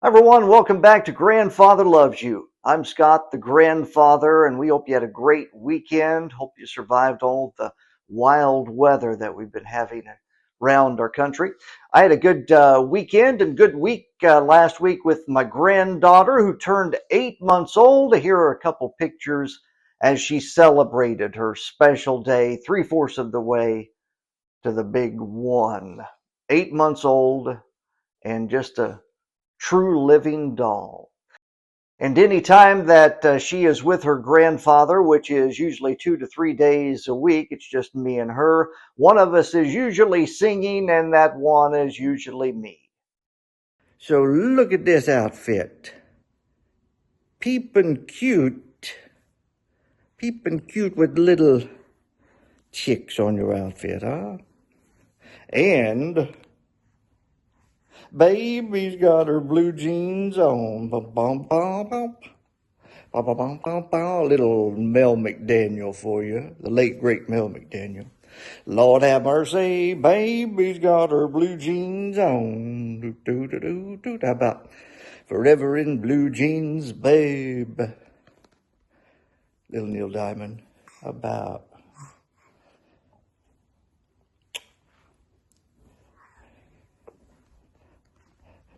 Hi everyone, welcome back to Grandfather Loves You. I'm Scott, the grandfather, and we hope you had a great weekend. Hope you survived all the wild weather that we've been having around our country. I had a good weekend and good week last week with my granddaughter who turned 8 months old. Here are a couple pictures as she celebrated her special day, three-fourths of the way to the big one. 8 months old and just a true living doll. And any time that she is with her grandfather, which is usually 2 to 3 days a week, it's just me and her. One of us is usually singing, and that one is usually me. So look at this outfit. Peepin' cute. Peepin' cute with little chicks on your outfit, huh? And baby's got her blue jeans on. Bum, bum, bum, bum. Bum, bum, bum, bum, bum. Little Mel McDaniel for you, the late great Mel McDaniel. Lord have mercy, baby's got her blue jeans on. Do, do, do, do, do. How about forever in blue jeans, babe? Little Neil Diamond. How about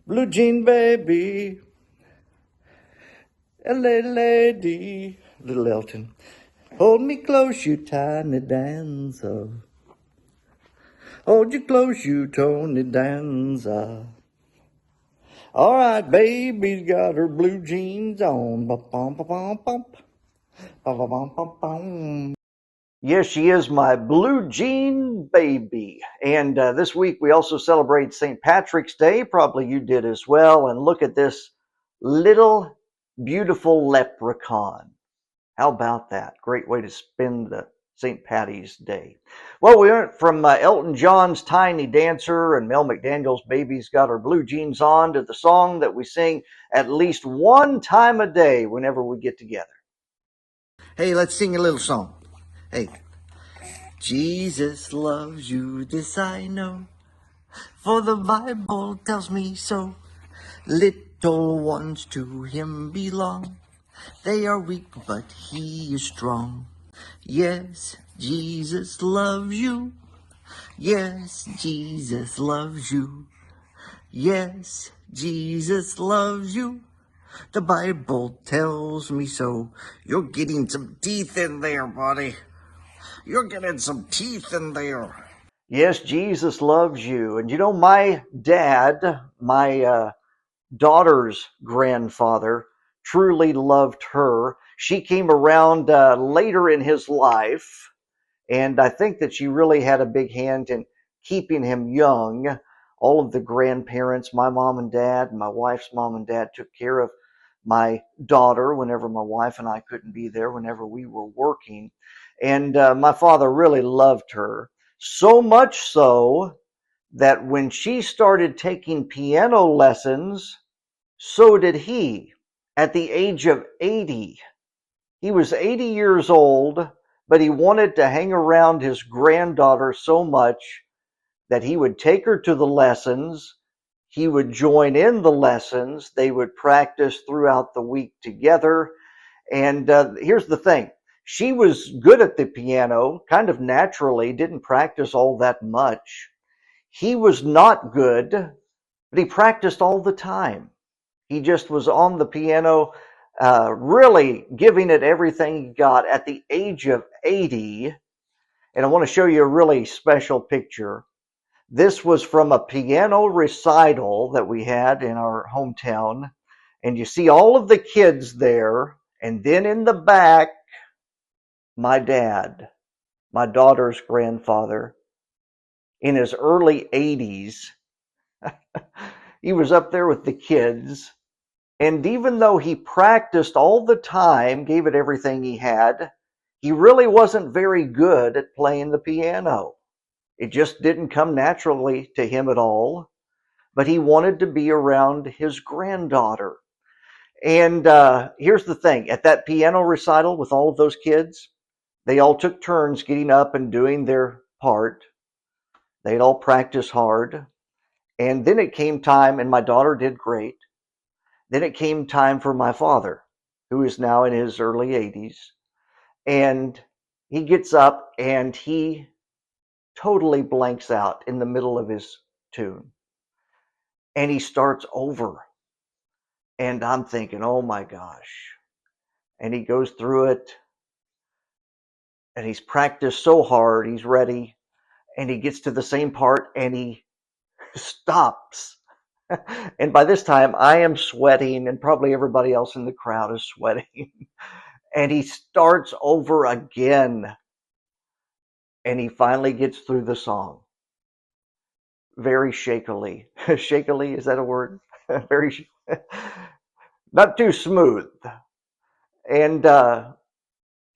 blue jean baby? LA lady. Little Elton. Hold me close, you tiny dancer. Hold you close, you Tony Danza. All right, baby's got her blue jeans on. Yes, she is my blue jean baby. And this week we also celebrate St. Patrick's Day. Probably you did as well. And look at this little beautiful leprechaun. How about that? Great way to spend the St. Patty's Day. Well, we went from Elton John's Tiny Dancer and Mel McDaniel's Baby's Got Her Blue Jeans On to the song that we sing at least one time a day whenever we get together. Hey, let's sing a little song. Hey, Jesus loves you, this I know, for the Bible tells me so. Little ones to him belong. They are weak, but he is strong. Yes, Jesus loves you. Yes, Jesus loves you. Yes, Jesus loves you. The Bible tells me so. You're getting some teeth in there, buddy. You're getting some teeth in there. Yes, Jesus loves you. And you know, my dad, my daughter's grandfather, truly loved her. She came around later in his life, and I think that she really had a big hand in keeping him young. All of the grandparents, my mom and dad, and my wife's mom and dad, took care of my daughter whenever my wife and I couldn't be there, whenever we were working. And my father really loved her, so much so that when she started taking piano lessons, so did he at the age of 80. He was 80 years old, but he wanted to hang around his granddaughter so much that he would take her to the lessons. He would join in the lessons. They would practice throughout the week together. And here's the thing, she was good at the piano, kind of naturally, didn't practice all that much. He was not good, but he practiced all the time. He just was on the piano, really giving it everything he got at the age of 80. And I want to show you a really special picture. This was from a piano recital that we had in our hometown. And you see all of the kids there. And then in the back, my dad, my daughter's grandfather, in his early 80s. He was up there with the kids. And even though he practiced all the time, gave it everything he had, he really wasn't very good at playing the piano. It just didn't come naturally to him at all. But he wanted to be around his granddaughter. And here's the thing, at that piano recital with all of those kids, they all took turns getting up and doing their part. They'd all practice hard. And then it came time, and my daughter did great. Then it came time for my father, who is now in his early 80s, and he gets up and he totally blanks out in the middle of his tune, and he starts over. And I'm thinking, oh my gosh. And he goes through it, and he's practiced so hard, he's ready, and he gets to the same part and he stops. And by this time, I am sweating, and probably everybody else in the crowd is sweating. And he starts over again, and he finally gets through the song very shakily. Shakily, is that a word? Very, not too smooth. And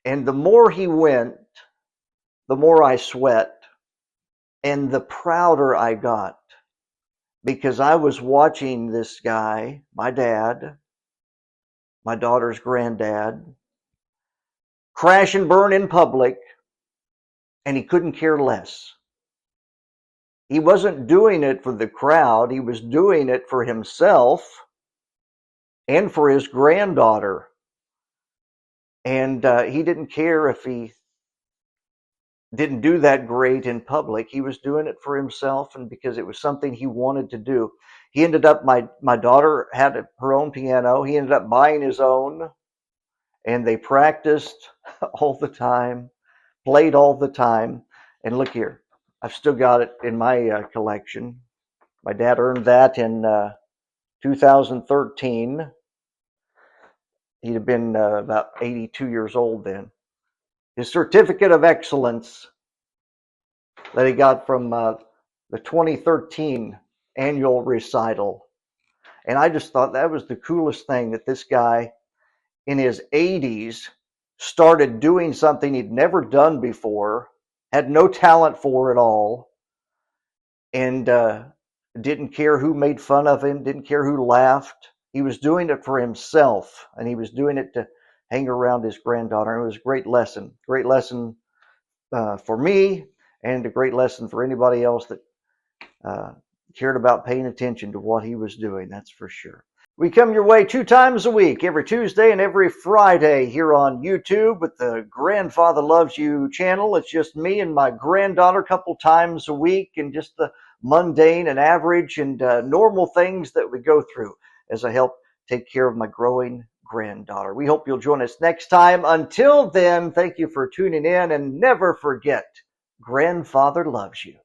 and the more he went, the more I sweat, and the prouder I got, because I was watching this guy, my dad, my daughter's granddad, crash and burn in public, and he couldn't care less. He wasn't doing it for the crowd, he was doing it for himself and for his granddaughter. And he didn't care if he didn't do that great in public. He was doing it for himself and because it was something he wanted to do. He ended up, my daughter had her own piano. He ended up buying his own, and they practiced all the time, played all the time. And look here, I've still got it in my collection. My dad earned that in 2013. He'd have been about 82 years old then. His certificate of excellence that he got from the 2013 annual recital. And I just thought that was the coolest thing, that this guy in his 80s started doing something he'd never done before, had no talent for at all, and didn't care who made fun of him, didn't care who laughed. He was doing it for himself, and he was doing it to hang around his granddaughter. And it was a great lesson for me, and a great lesson for anybody else that cared about paying attention to what he was doing, that's for sure. We come your way 2 times a week, every Tuesday and every Friday here on YouTube with the Grandfather Loves You channel. It's just me and my granddaughter a couple times a week, and just the mundane and average and normal things that we go through as I help take care of my growing granddaughter. We hope you'll join us next time. Until then, thank you for tuning in, and never forget, Grandfather loves you.